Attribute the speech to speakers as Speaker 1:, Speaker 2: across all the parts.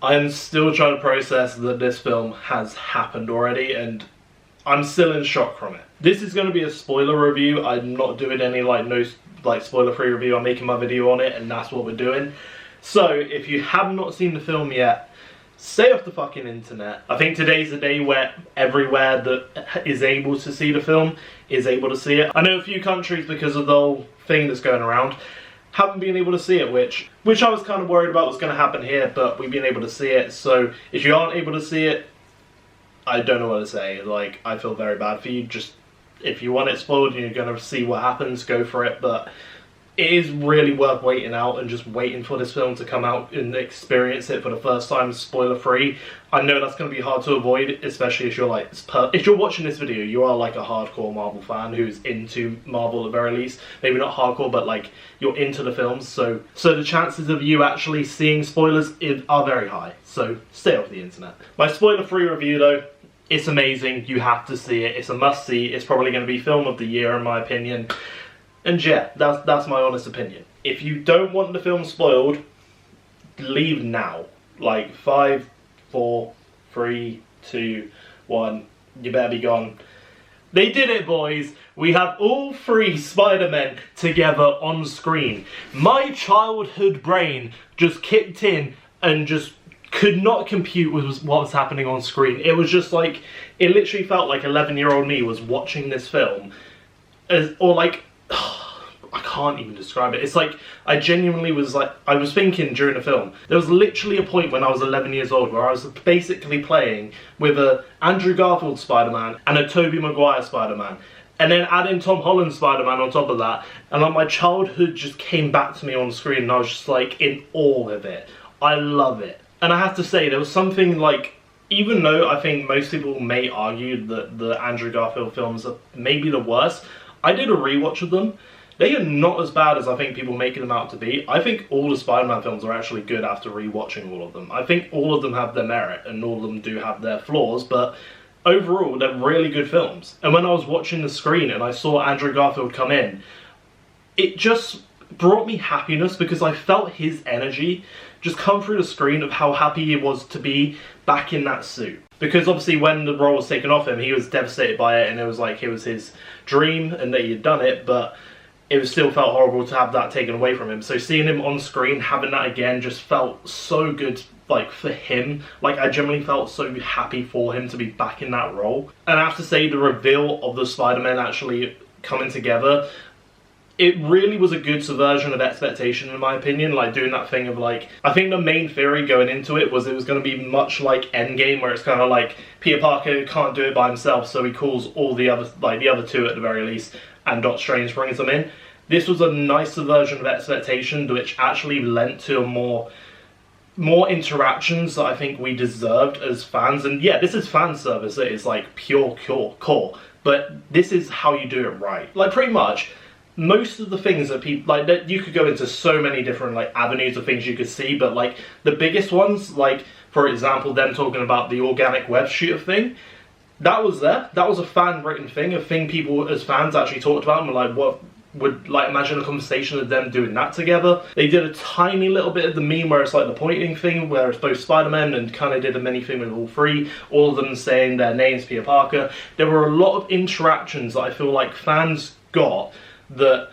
Speaker 1: I am still trying to process that this film has happened already, and I'm still in shock from it. This is going to be a spoiler review. I'm not doing any spoiler-free review. I'm making my video on it, and that's what we're doing. So if you have not seen the film yet, stay off the fucking internet. I think today's the day where everywhere that is able to see the film is able to see it. I know a few countries, because of the whole thing that's going around, haven't been able to see it, which I was kind of worried about was going to happen here, but we've been able to see it. So if you aren't able to see it, I don't know what to say. Like, I feel very bad for you. Just, if you want it spoiled and you're going to see what happens, go for it. But it is really worth waiting out and just waiting for this film to come out and experience it for the first time, spoiler-free. I know that's going to be hard to avoid, especially if you're like, if you're watching this video, you are like a hardcore Marvel fan who's into Marvel at the very least. Maybe not hardcore, but like, you're into the films. So the chances of you actually seeing spoilers are very high. So stay off the internet. My spoiler-free review though, it's amazing. You have to see it. It's a must-see. It's probably going to be film of the year in my opinion. And yeah, that's my honest opinion. If you don't want the film spoiled, leave now. Like 5, 4, 3, 2, 1. You better be gone. They did it, boys. We have all 3 Spider-Men together on screen. My childhood brain just kicked in and just could not compute with what was happening on screen. It was just like, it literally felt like 11-year-old me was watching this film. I can't even describe it. It's like, I genuinely was like, I was thinking during the film, there was literally a point when I was 11 years old where I was basically playing with a Andrew Garfield Spider-Man and a Tobey Maguire Spider-Man. And then adding Tom Holland Spider-Man on top of that. And like, my childhood just came back to me on screen and I was just like in awe of it. I love it. And I have to say, there was something like, even though I think most people may argue that the Andrew Garfield films are maybe the worst, I did a rewatch of them. They are not as bad as I think people making them out to be. I think all the Spider-Man films are actually good after rewatching all of them. I think all of them have their merit and all of them do have their flaws, but overall they're really good films. And when I was watching the screen and I saw Andrew Garfield come in, it just brought me happiness because I felt his energy just come through the screen of how happy he was to be back in that suit. Because obviously when the role was taken off him, he was devastated by it and it was like it was his dream and that he had done it, but it still felt horrible to have that taken away from him. So seeing him on screen, having that again, just felt so good, like, for him. Like, I genuinely felt so happy for him to be back in that role. And I have to say, the reveal of the Spider-Man actually coming together, it really was a good subversion of expectation in my opinion, like doing that thing of like, I think the main theory going into it was going to be much like Endgame, where it's kind of like Peter Parker can't do it by himself, so he calls all the other, like the other 2 at the very least, and Doctor Strange brings them in. This was a nicer version of expectation, which actually lent to a more interactions that I think we deserved as fans. And yeah, this is fan service, it is like pure core, but this is how you do it right. Like pretty much, most of the things that people, like, that you could go into so many different like avenues of things you could see, but like the biggest ones, like for example them talking about the organic web shooter thing, that was there. That was a fan written thing, a thing people as fans actually talked about and were like, what would, like, imagine a conversation of them doing that together. They did a tiny little bit of the meme where it's like the pointing thing, where it's both Spider-Man, and kind of did a mini thing with all 3, all of them saying their names, Peter Parker. There were a lot of interactions that I feel like fans got that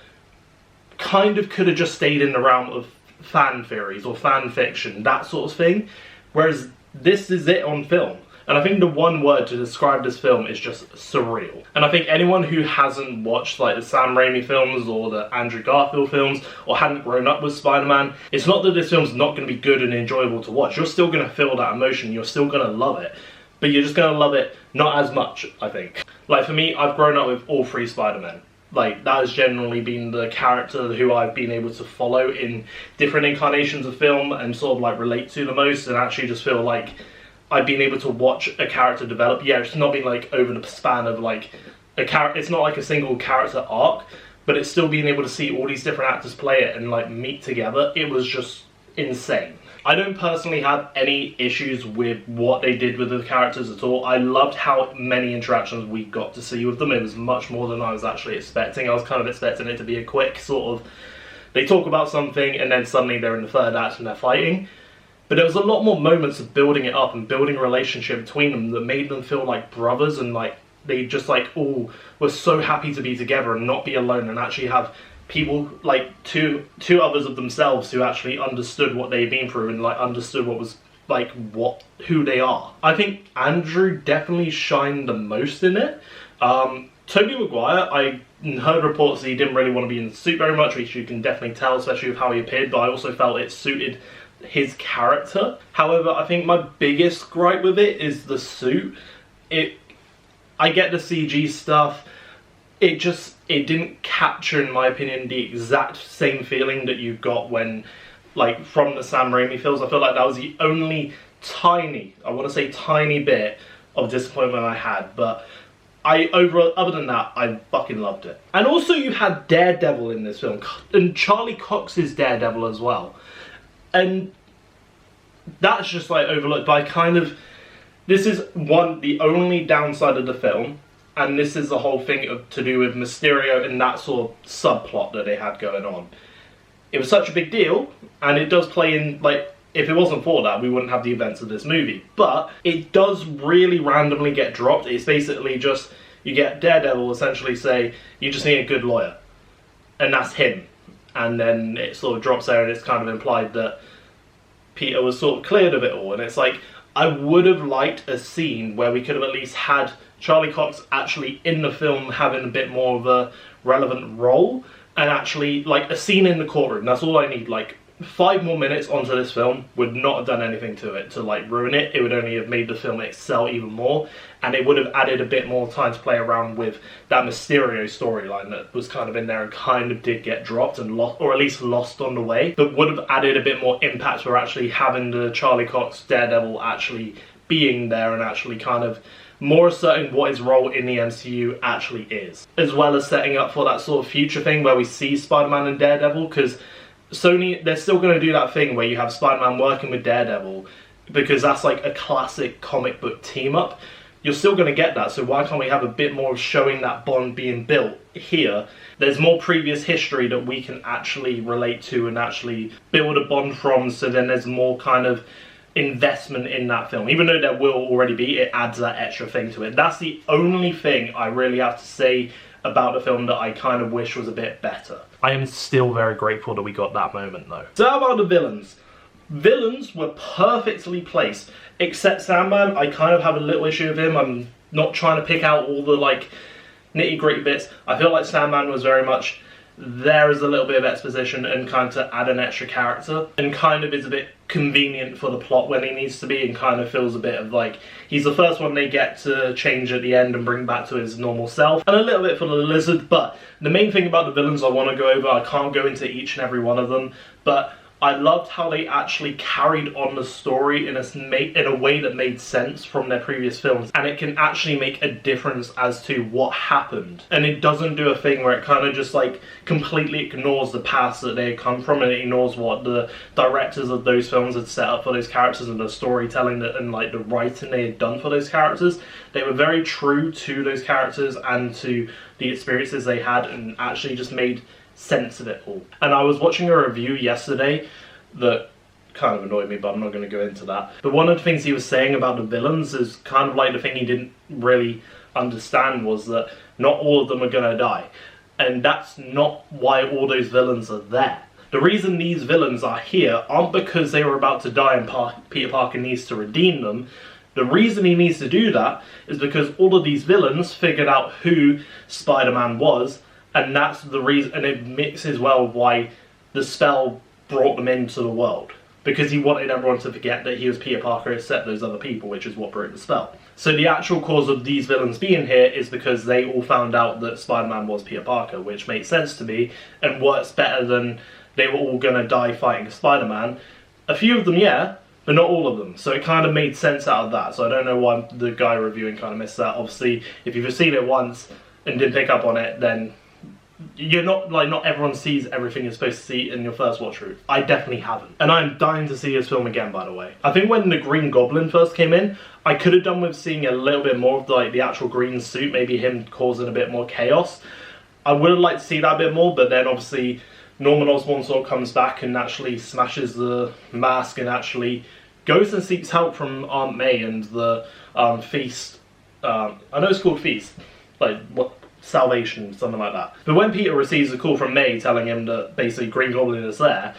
Speaker 1: kind of could have just stayed in the realm of fan theories or fan fiction, that sort of thing, whereas this is it on film. And I think the one word to describe this film is just surreal. And I think anyone who hasn't watched like the Sam Raimi films or the Andrew Garfield films or hadn't grown up with Spider-Man, it's not that this film's not going to be good and enjoyable to watch. You're still going to feel that emotion, you're still going to love it. But you're just going to love it not as much, I think. Like for me, I've grown up with all 3 Spider-Men. Like, that has generally been the character who I've been able to follow in different incarnations of film and sort of like relate to the most, and actually just feel like I've been able to watch a character develop. Yeah, it's not been like over the span of like a character, it's not like a single character arc, but it's still being able to see all these different actors play it and like meet together. It was just insane. I don't personally have any issues with what they did with the characters at all. I loved how many interactions we got to see with them. It was much more than I was actually expecting. I was kind of expecting it to be a quick sort of, they talk about something and then suddenly they're in the 3rd act and they're fighting. But there was a lot more moments of building it up and building a relationship between them that made them feel like brothers, and like they just like all were so happy to be together and not be alone, and actually have people like two others of themselves who actually understood what they'd been through and like understood what was like who they are. I think Andrew definitely shined the most in it. Tobey Maguire, I heard reports that he didn't really want to be in the suit very much, which you can definitely tell, especially with how he appeared, but I also felt it suited his character. However, I think my biggest gripe with it is the suit. I get the CG stuff. It didn't capture, in my opinion, the exact same feeling that you got when, like, from the Sam Raimi films. I feel like that was the only tiny bit of disappointment I had, but other than that, I fucking loved it. And also you had Daredevil in this film, and Charlie Cox's Daredevil as well. And that's just like overlooked by this is the only downside of the film, and this is the whole thing to do with Mysterio and that sort of subplot that they had going on. It was such a big deal, and it does play in, like, if it wasn't for that, we wouldn't have the events of this movie. But it does really randomly get dropped. It's basically just, you get Daredevil essentially say, you just need a good lawyer. And that's him. And then it sort of drops there, and it's kind of implied that Peter was sort of cleared of it all. And it's like, I would have liked a scene where we could have at least had Charlie Cox actually in the film having a bit more of a relevant role. And actually, like, a scene in the courtroom. That's all I need. Like, 5 more minutes onto this film would not have done anything to it to like ruin it. It would only have made the film excel even more, and it would have added a bit more time to play around with that Mysterio storyline that was kind of in there and kind of did get dropped and lost, or at least lost on the way, but would have added a bit more impact for actually having the Charlie Cox Daredevil actually being there and actually kind of more asserting what his role in the MCU actually is, as well as setting up for that sort of future thing where we see Spider-Man and Daredevil, because Sony, they're still going to do that thing where you have Spider-Man working with Daredevil, because that's like a classic comic book team-up. You're still going to get that, so why can't we have a bit more of showing that bond being built here? There's more previous history that we can actually relate to and actually build a bond from, so then there's more kind of investment in that film. Even though there will already be, it adds that extra thing to it. That's the only thing I really have to say about the film that I kind of wish was a bit better. I am still very grateful that we got that moment though. So how about the villains? Villains were perfectly placed, except Sandman. I kind of have a little issue with him. I'm not trying to pick out all the like nitty gritty bits. I feel like Sandman was very much there as a little bit of exposition and kind of to add an extra character, and kind of is a bit convenient for the plot when he needs to be, and kind of feels a bit of like he's the first one they get to change at the end and bring back to his normal self, and a little bit for the Lizard. But the main thing about the villains I want to go over, I can't go into each and every one of them, but I loved how they actually carried on the story in a way that made sense from their previous films, and it can actually make a difference as to what happened. And it doesn't do a thing where it kind of just like completely ignores the past that they come from, and it ignores what the directors of those films had set up for those characters and the storytelling and like the writing they had done for those characters. They were very true to those characters and to the experiences they had, and actually just made sense of it all. And I was watching a review yesterday that kind of annoyed me, but I'm not going to go into that. But one of the things he was saying about the villains is kind of like the thing he didn't really understand was that not all of them are going to die. And that's not why all those villains are there. The reason these villains are here aren't because they were about to die and Peter Parker needs to redeem them. The reason he needs to do that is because all of these villains figured out who Spider-Man was, and that's the reason, and it mixes well why the spell brought them into the world. Because he wanted everyone to forget that he was Peter Parker except those other people, which is what broke the spell. So the actual cause of these villains being here is because they all found out that Spider-Man was Peter Parker, which makes sense to me, and works better than they were all going to die fighting Spider-Man. A few of them, yeah, but not all of them. So it kind of made sense out of that. So I don't know why the guy reviewing kind of missed that. Obviously, if you've seen it once and didn't pick up on it, then you're not, like, not everyone sees everything you're supposed to see in your first watch through. I definitely haven't. And I'm dying to see this film again, by the way. I think when the Green Goblin first came in, I could have done with seeing a little bit more of the actual green suit, maybe him causing a bit more chaos. I would have liked to see that a bit more, but then obviously Norman Osborn sort of comes back and actually smashes the mask and actually goes and seeks help from Aunt May and the Feast. I know it's called Feast, like what, Salvation, something like that. But when Peter receives a call from May telling him that basically Green Goblin is there,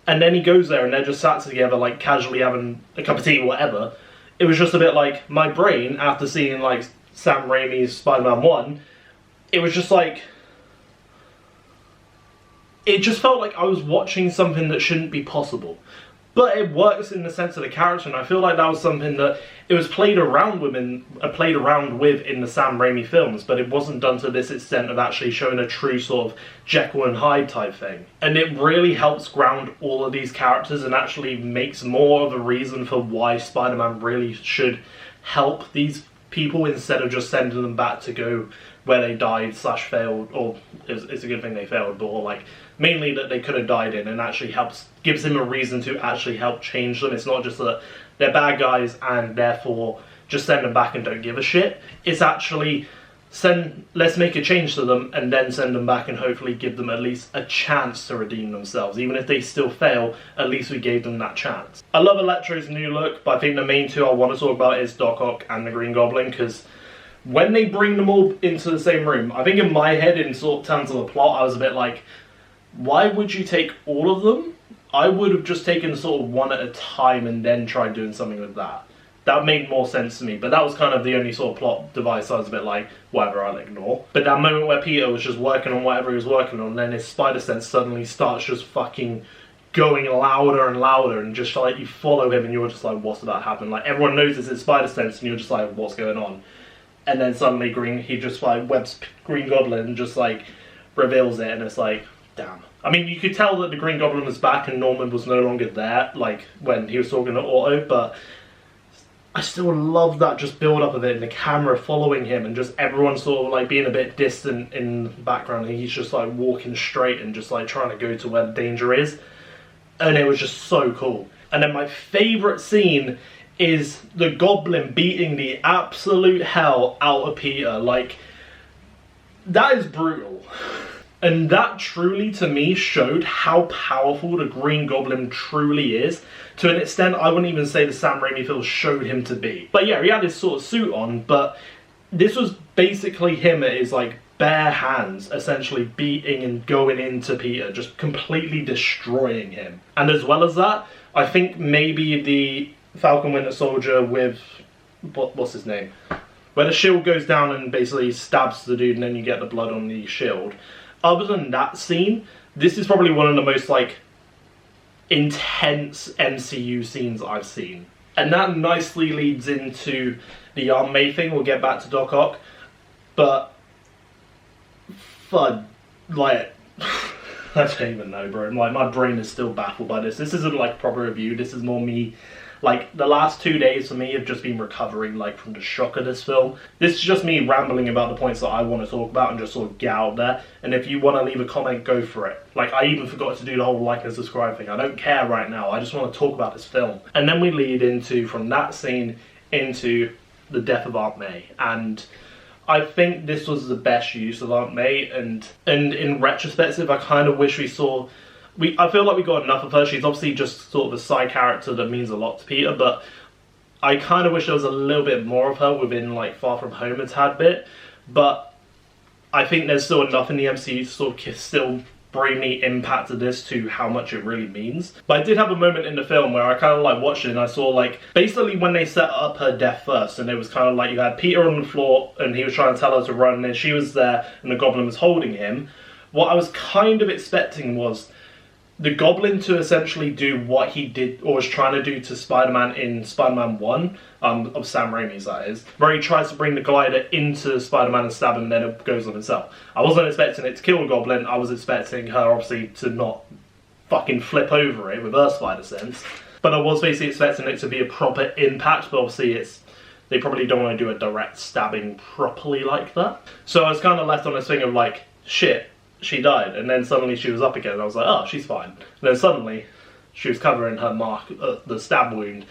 Speaker 1: and then he goes there and they're just sat together like casually having a cup of tea or whatever, it was just a bit like, my brain, after seeing like Sam Raimi's Spider-Man 1, it was just like, it just felt like I was watching something that shouldn't be possible. But it works in the sense of the character, and I feel like that was something that it was played around with in the Sam Raimi films, but it wasn't done to this extent of actually showing a true sort of Jekyll and Hyde type thing. And it really helps ground all of these characters and actually makes more of a reason for why Spider-Man really should help these people instead of just sending them back to go where they died / failed, or it's a good thing they failed, but or like mainly that they could have died in, and actually gives him a reason to actually help change them. It's not just that they're bad guys and therefore just send them back and don't give a shit. It's actually let's make a change to them and then send them back and hopefully give them at least a chance to redeem themselves. Even if they still fail, at least we gave them that chance. I love Electro's new look, but I think the main two I want to talk about is Doc Ock and the Green Goblin, because when they bring them all into the same room, I think in my head, in sort of terms of the plot, I was a bit like, why would you take all of them? I would have just taken sort of one at a time and then tried doing something with that. That made more sense to me, but that was kind of the only sort of plot device I was a bit like, whatever, I'll ignore. But that moment where Peter was just working on whatever he was working on, and then his spider sense suddenly starts just fucking going louder and louder, and just like you follow him and you're just like, what's about to happen? Like everyone knows it's his spider sense and you're just like, what's going on? And then suddenly he just like webs Green Goblin and just like reveals it, and it's like, damn. I mean, you could tell that the Green Goblin was back and Norman was no longer there, like when he was talking to Otto, but I still love that just build up of it and the camera following him and just everyone sort of like being a bit distant in the background, and he's just like walking straight and just like trying to go to where the danger is. And it was just so cool. And then my favourite scene is the Goblin beating the absolute hell out of Peter. Like, that is brutal. And that truly, to me, showed how powerful the Green Goblin truly is. To an extent, I wouldn't even say the Sam Raimi films showed him to be. But yeah, he had his sort of suit on, but this was basically him at his, like, bare hands, essentially beating and going into Peter, just completely destroying him. And as well as that, I think maybe the Falcon Winter Soldier with, what's his name? Where the shield goes down and basically stabs the dude and then you get the blood on the shield. Other than that scene, this is probably one of the most, like, intense MCU scenes I've seen. And that nicely leads into the Aunt May thing. We'll get back to Doc Ock. But, FUD, like, I don't even know, bro. Like, my brain is still baffled by this. This isn't, like, a proper review. This is more me. Like, the last 2 days for me have just been recovering, like, from the shock of this film. This is just me rambling about the points that I want to talk about and just sort of get out there. And if you want to leave a comment, go for it. Like, I even forgot to do the whole like and subscribe thing. I don't care right now. I just want to talk about this film. And then we lead into, from that scene, into the death of Aunt May. And I think this was the best use of Aunt May. And in retrospective, I kind of wish we saw... I feel like we got enough of her. She's obviously just sort of a side character that means a lot to Peter, but I kind of wish there was a little bit more of her within, like, Far From Home a tad bit. But I think there's still enough in the MCU to sort of still bring the impact of this to how much it really means. But I did have a moment in the film where I kind of like watched it and I saw, like, basically when they set up her death first, and it was kind of like you had Peter on the floor and he was trying to tell her to run, and then she was there and the Goblin was holding him. What I was kind of expecting was the Goblin to essentially do what he did, or was trying to do to Spider-Man in Spider-Man 1, of Sam Raimi's that is, where he tries to bring the glider into Spider-Man and stab him and then it goes on itself. I wasn't expecting it to kill the Goblin, I was expecting her obviously to not fucking flip over it with her spider sense, but I was basically expecting it to be a proper impact, but obviously they probably don't want to do a direct stabbing properly like that. So I was kind of left on this thing of like, shit, she died, and then suddenly she was up again, and I was like, oh, she's fine. And then suddenly, she was covering her mark, the stab wound,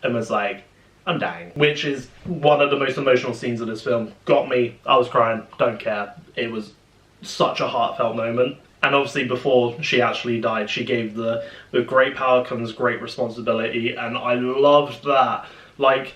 Speaker 1: and was like, I'm dying. Which is one of the most emotional scenes of this film. Got me, I was crying, don't care. It was such a heartfelt moment. And obviously before she actually died, she gave the with great power comes great responsibility, and I loved that. Like,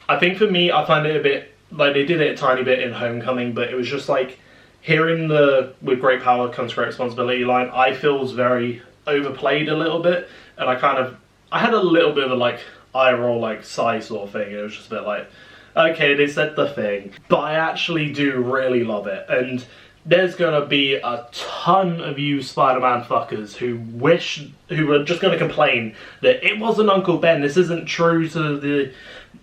Speaker 1: I think for me, I find it a bit, like, they did it a tiny bit in Homecoming, but it was just like, hearing the with great power comes great responsibility line, I feel was very overplayed a little bit, and I had a little bit of a like eye roll, like sigh sort of thing. It was just a bit like, okay, they said the thing, but I actually do really love it. And there's gonna be a ton of you Spider-Man fuckers who are just gonna complain that it wasn't Uncle Ben, this isn't true to the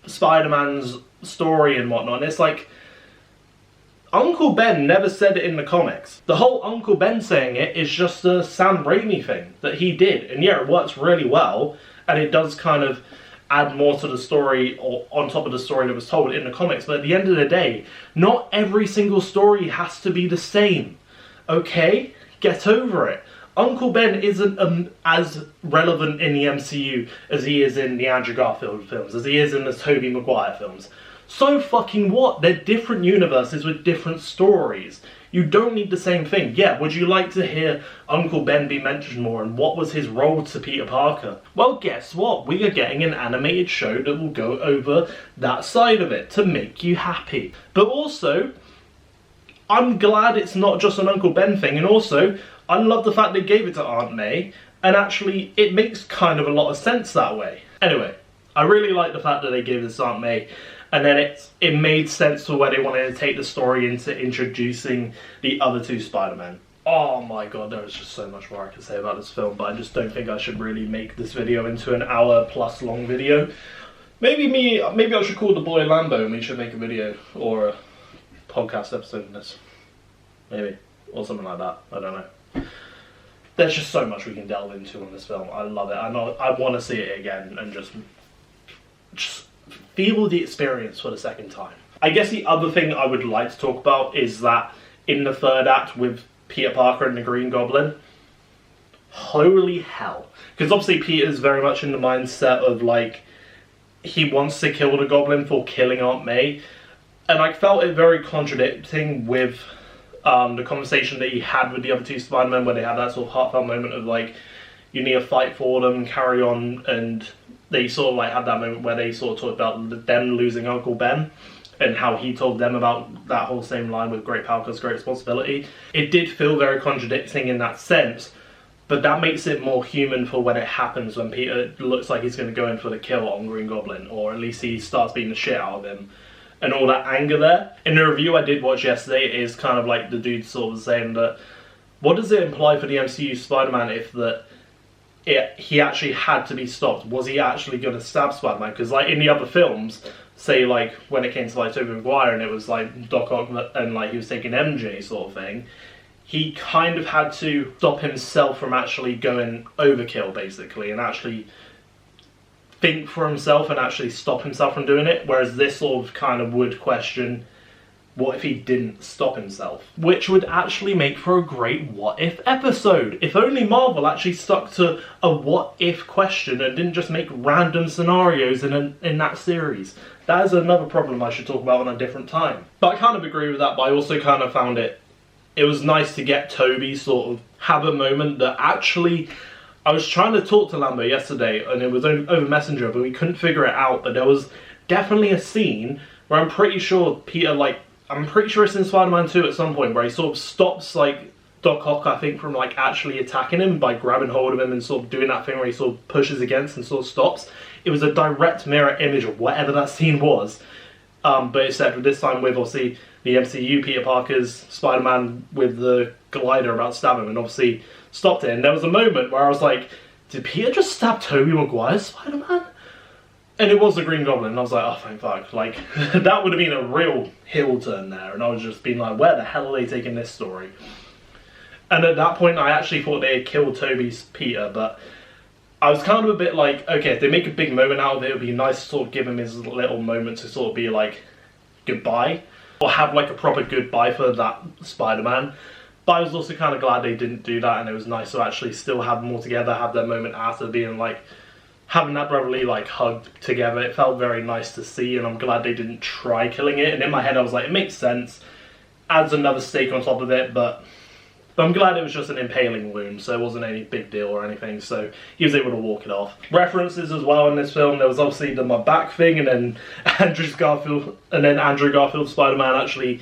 Speaker 1: Spider-Man's story and whatnot. And it's like, Uncle Ben never said it in the comics. The whole Uncle Ben saying it is just a Sam Raimi thing that he did. And yeah, it works really well, and it does kind of add more to the story, or on top of the story that was told in the comics. But at the end of the day, not every single story has to be the same. Okay? Get over it. Uncle Ben isn't as relevant in the MCU as he is in the Andrew Garfield films, as he is in the Tobey Maguire films. So fucking what? They're different universes with different stories. You don't need the same thing. Yeah, would you like to hear Uncle Ben be mentioned more, and what was his role to Peter Parker? Well, guess what? We are getting an animated show that will go over that side of it to make you happy. But also, I'm glad it's not just an Uncle Ben thing, and also, I love the fact they gave it to Aunt May, and actually, it makes kind of a lot of sense that way. Anyway, I really like the fact that they gave this to Aunt May. And then it made sense for where they wanted to take the story into introducing the other two Spider-Men. Oh my god, there is just so much more I can say about this film, but I just don't think I should really make this video into an hour-plus long video. Maybe I should call the boy Lambo and we should make a video, or a podcast episode in this. Maybe. Or something like that. I don't know. There's just so much we can delve into on this film. I love it. I want to see it again and just feel the experience for the second time. I guess the other thing I would like to talk about is that in the third act with Peter Parker and the Green Goblin, holy hell. Because obviously Peter's very much in the mindset of like, he wants to kill the Goblin for killing Aunt May. And I felt it very contradicting with the conversation that he had with the other two Spider-Men, where they had that sort of heartfelt moment of like, you need to fight for them, carry on, and they sort of like had that moment where they sort of talked about them losing Uncle Ben and how he told them about that whole same line with great power comes great responsibility. It did feel very contradicting in that sense, but that makes it more human for when it happens, when Peter looks like he's going to go in for the kill on Green Goblin, or at least he starts beating the shit out of him, and all that anger there. In the review I did watch yesterday, it is kind of like the dude sort of saying that, what does it imply for the MCU Spider-Man if that he actually had to be stopped? Was he actually going to stab Spider-Man? Because like in the other films, say like when it came to like Tobey Maguire and it was like Doc Ock and like he was taking MJ sort of thing, he kind of had to stop himself from actually going overkill basically, and actually think for himself and actually stop himself from doing it. Whereas this sort of kind of would question, what if he didn't stop himself? Which would actually make for a great what if episode. If only Marvel actually stuck to a what if question and didn't just make random scenarios in that series. That is another problem I should talk about on a different time. But I kind of agree with that, but I also kind of found it was nice to get Toby sort of have a moment that actually, I was trying to talk to Lambo yesterday and it was over Messenger, but we couldn't figure it out. But there was definitely a scene where I'm pretty sure Peter, like, I'm pretty sure it's in Spider-Man 2 at some point, where he sort of stops, like, Doc Ock, I think, from, like, actually attacking him by grabbing hold of him and sort of doing that thing where he sort of pushes against and sort of stops. It was a direct mirror image of whatever that scene was. But except this time with, obviously, the MCU, Peter Parker's Spider-Man with the glider about to stab him, and obviously stopped it. And there was a moment where I was like, did Peter just stab Tobey Maguire's Spider-Man? And it was the Green Goblin, and I was like, oh, thank fuck. Like, that would have been a real heel turn there, and I was just being like, where the hell are they taking this story? And at that point, I actually thought they had killed Toby's Peter, but I was kind of a bit like, okay, if they make a big moment out of it, it would be nice to sort of give him his little moment to sort of be like, goodbye, or have like a proper goodbye for that Spider-Man. But I was also kind of glad they didn't do that, and it was nice to actually still have them all together, have their moment after being like, having that brotherly like hug together. It felt very nice to see, and I'm glad they didn't try killing it. And in my head I was like, it makes sense, adds another stake on top of it, but But I'm glad it was just an impaling wound, so it wasn't any big deal or anything, so he was able to walk it off. References as well in this film, there was obviously the my back thing, and then Andrew Garfield's Spider-Man actually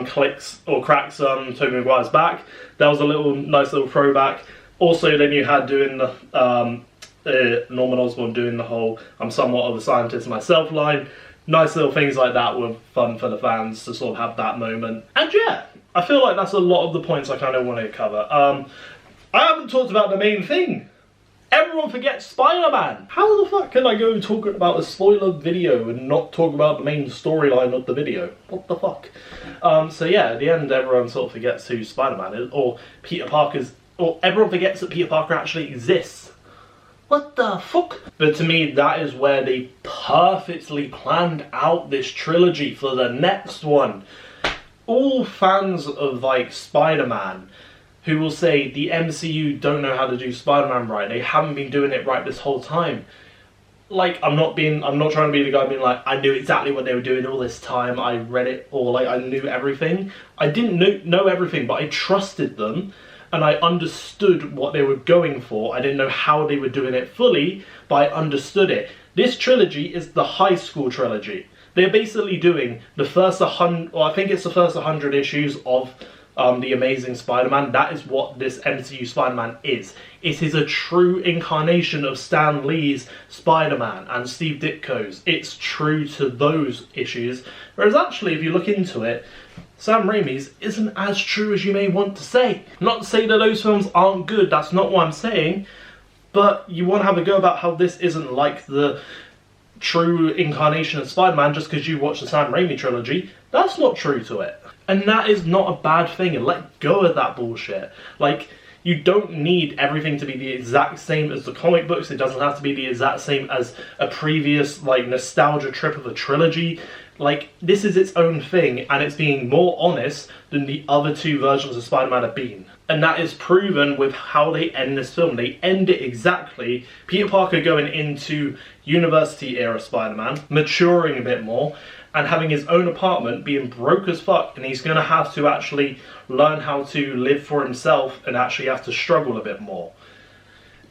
Speaker 1: clicks or cracks Tobey Maguire's back. That was a nice little throwback. Also, then you had doing the Norman Osborn doing the whole "I'm somewhat of a scientist myself" line. Nice little things like that were fun for the fans to sort of have that moment. And yeah, I feel like that's a lot of the points I kind of want to cover. I haven't talked about the main thing. Everyone forgets Spider-Man. How the fuck can I go talking about a spoiler video and not talk about the main storyline of the video? What the fuck? So yeah, at the end, everyone sort of forgets who Spider-Man is, or everyone forgets that Peter Parker actually exists. What the fuck? But to me, that is where they perfectly planned out this trilogy for the next one. All fans of like Spider-Man who will say the MCU don't know how to do Spider-Man right, they haven't been doing it right this whole time. Like, I'm not trying to be the guy being like, I knew exactly what they were doing all this time, I read it, or like I knew everything. I didn't know everything, but I trusted them. And I understood what they were going for. I didn't know how they were doing it fully, but I understood it. This trilogy is the high school trilogy. They're basically doing the first 100, or I think it's the first 100 issues of The Amazing Spider-Man. That is what this MCU Spider-Man is. It is a true incarnation of Stan Lee's Spider-Man and Steve Ditko's. It's true to those issues. Whereas actually, if you look into it, Sam Raimi's isn't as true as you may want to say. Not to say that those films aren't good, that's not what I'm saying, but you want to have a go about how this isn't like the true incarnation of Spider-Man just because you watched the Sam Raimi trilogy. That's not true to it. And that is not a bad thing, and let go of that bullshit. Like, you don't need everything to be the exact same as the comic books. It doesn't have to be the exact same as a previous, like, nostalgia trip of a trilogy. Like, this is its own thing, and it's being more honest than the other two versions of Spider-Man have been. And that is proven with how they end this film. They end it exactly. Peter Parker going into university-era Spider-Man, maturing a bit more, and having his own apartment, being broke as fuck, and he's going to have to actually learn how to live for himself and actually have to struggle a bit more.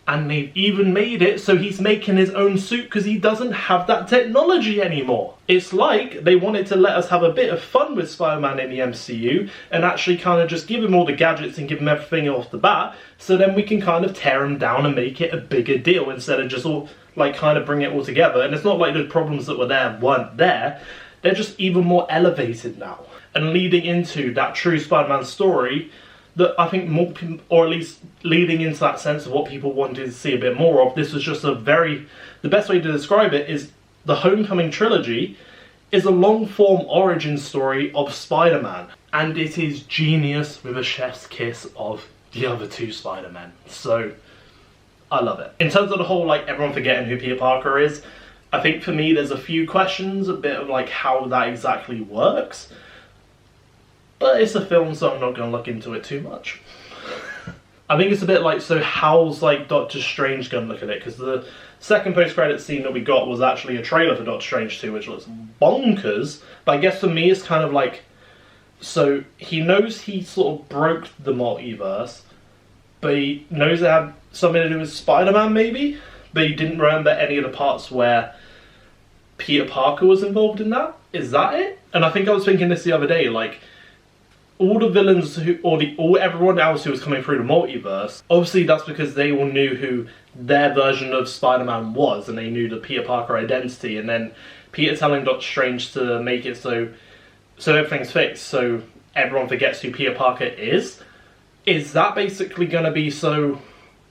Speaker 1: And they've even made it so he's making his own suit because he doesn't have that technology anymore. It's like they wanted to let us have a bit of fun with Spider-Man in the MCU and actually kind of just give him all the gadgets and give him everything off the bat, so then we can kind of tear him down and make it a bigger deal instead of just all, like, kind of bring it all together. And it's not like the problems that were there weren't there. They're just even more elevated now. And leading into that true Spider-Man story that I think more people, or at least leading into that sense of what people wanted to see a bit more of, this was just the best way to describe it is the Homecoming trilogy is a long-form origin story of Spider-Man. And it is genius with a chef's kiss of the other two Spider-Men. So, I love it. In terms of the whole, like, everyone forgetting who Peter Parker is, I think for me there's a few questions, a bit of like how that exactly works. But it's a film, so I'm not going to look into it too much. I think it's a bit like, so how's like Doctor Strange going to look at it? Because the second post-credit scene that we got was actually a trailer for Doctor Strange 2, which looks bonkers. But I guess for me it's kind of like, so he knows he sort of broke the multiverse, but he knows it had something to do with Spider-Man maybe? But he didn't remember any of the parts where Peter Parker was involved in that? Is that it? And I think I was thinking this the other day, like, all the villains everyone else who was coming through the multiverse, obviously that's because they all knew who their version of Spider-Man was, and they knew the Peter Parker identity, and then Peter telling Doctor Strange to make it so everything's fixed, so everyone forgets who Peter Parker is. Is that basically going to be so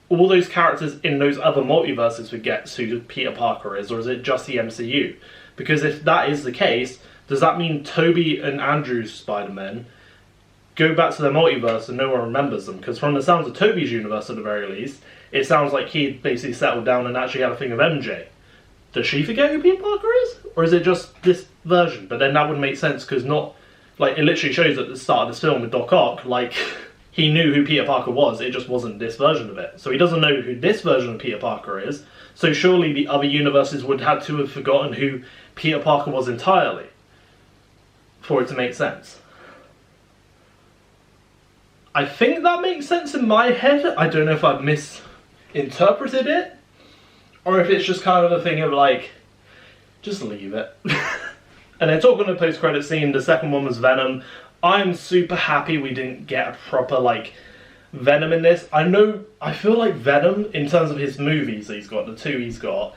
Speaker 1: all those characters in those other multiverses forget who Peter Parker is, or is it just the MCU? Because if that is the case, does that mean Tobey and Andrew's Spider-Man go back to their multiverse and no one remembers them? Because from the sounds of Tobey's universe at the very least, it sounds like he basically settled down and actually had a thing of MJ. Does she forget who Peter Parker is? Or is it just this version? But then that would make sense, because not, like, it literally shows at the start of this film with Doc Ock, like, he knew who Peter Parker was, it just wasn't this version of it. So he doesn't know who this version of Peter Parker is, so surely the other universes would have to have forgotten who Peter Parker was entirely, for it to make sense. I think that makes sense in my head. I don't know if I've misinterpreted it, or if it's just kind of a thing of like, just leave it. And then talking the post-credit scene, the second one was Venom. I'm super happy we didn't get a proper like Venom in this. I feel like Venom, in terms of his movies that he's got, the two he's got,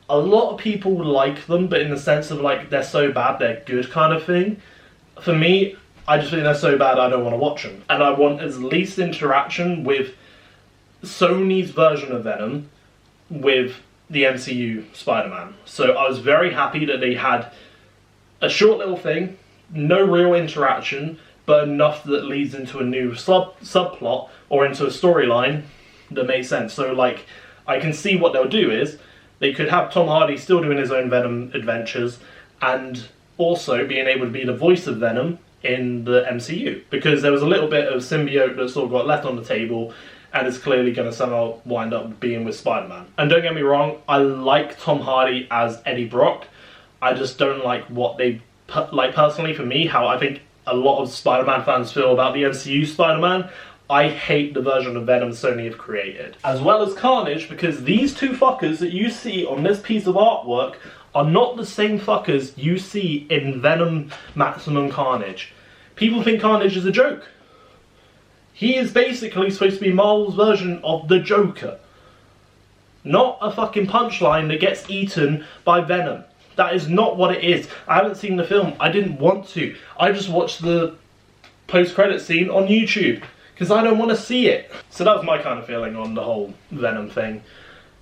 Speaker 1: a lot of people like them, but in the sense of like, they're so bad, they're good kind of thing. For me, I just think they're so bad I don't want to watch them. And I want as least interaction with Sony's version of Venom with the MCU Spider-Man. So I was very happy that they had a short little thing, no real interaction, but enough that leads into a new subplot or into a storyline that makes sense. So like, I can see what they'll do is, they could have Tom Hardy still doing his own Venom adventures and also being able to be the voice of Venom in the MCU. Because there was a little bit of symbiote that sort of got left on the table and is clearly going to somehow wind up being with Spider-Man. And don't get me wrong, I like Tom Hardy as Eddie Brock. I just don't like what they put, like personally for me, how I think a lot of Spider-Man fans feel about the MCU Spider-Man. I hate the version of Venom Sony have created. As well as Carnage, because these two fuckers that you see on this piece of artwork are not the same fuckers you see in Venom Maximum Carnage. People think Carnage is a joke. He is basically supposed to be Marvel's version of the Joker. Not a fucking punchline that gets eaten by Venom. That is not what it is. I haven't seen the film. I didn't want to. I just watched the post-credit scene on YouTube because I don't want to see it. So that was my kind of feeling on the whole Venom thing.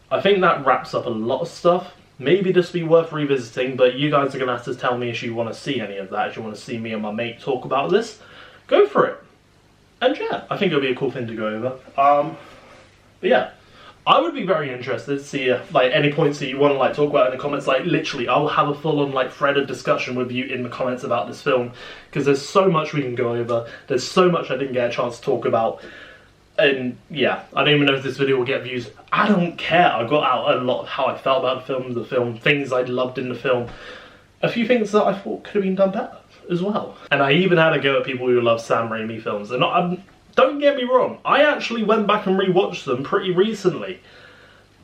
Speaker 1: I think that wraps up a lot of stuff. Maybe this will be worth revisiting, but you guys are going to have to tell me if you want to see any of that, if you want to see me and my mate talk about this. Go for it. And yeah, I think it'll be a cool thing to go over. But yeah, I would be very interested to see like any points that you want to like talk about in the comments. Like literally, I'll have a full-on like threaded discussion with you in the comments about this film, because there's so much we can go over. There's so much I didn't get a chance to talk about. And yeah, I don't even know if this video will get views. I don't care. I got out a lot of how I felt about the film, things I loved in the film. A few things that I thought could have been done better as well. And I even had a go at people who love Sam Raimi films. And don't get me wrong, I actually went back and rewatched them pretty recently.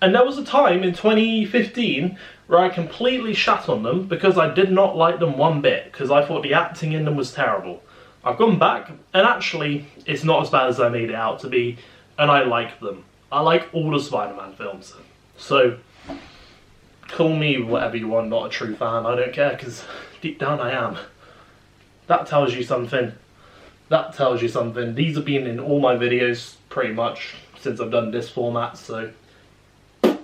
Speaker 1: And there was a time in 2015 where I completely shat on them because I did not like them one bit, because I thought the acting in them was terrible. I've gone back, and actually, it's not as bad as I made it out to be, and I like them. I like all the Spider-Man films. So, call me whatever you want, not a true fan, I don't care, because deep down I am. That tells you something. That tells you something. These have been in all my videos, pretty much, since I've done this format, so... I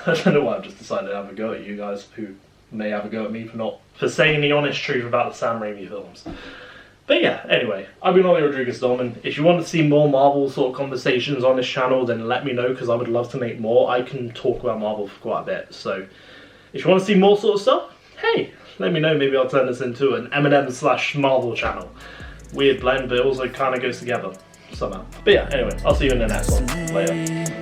Speaker 1: don't know why I've just decided to have a go at you guys, who may have a go at me for saying the honest truth about the Sam Raimi films. But yeah, anyway, I've been Ollie Rodriguez-Dolman. If you want to see more Marvel sort of conversations on this channel, then let me know, because I would love to make more. I can talk about Marvel for quite a bit, so if you want to see more sort of stuff, hey, let me know. Maybe I'll turn this into an M&M/Marvel channel. Weird blend, but it also kind of goes together somehow. But yeah, anyway, I'll see you in the next one. Later.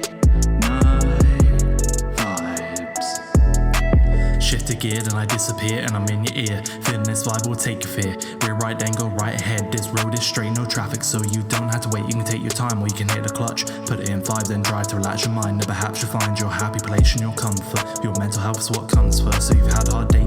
Speaker 2: Shift a gear, then I disappear, and I'm in your ear. Feeling this vibe will take your fear. Rear right, then go right ahead. This road is straight, no traffic, so you don't have to wait. You can take your time, or you can hit the clutch. Put it in 5, then drive to relax your mind. And perhaps you'll find your happy place and your comfort. Your mental health is what comes first. So you've had a hard day.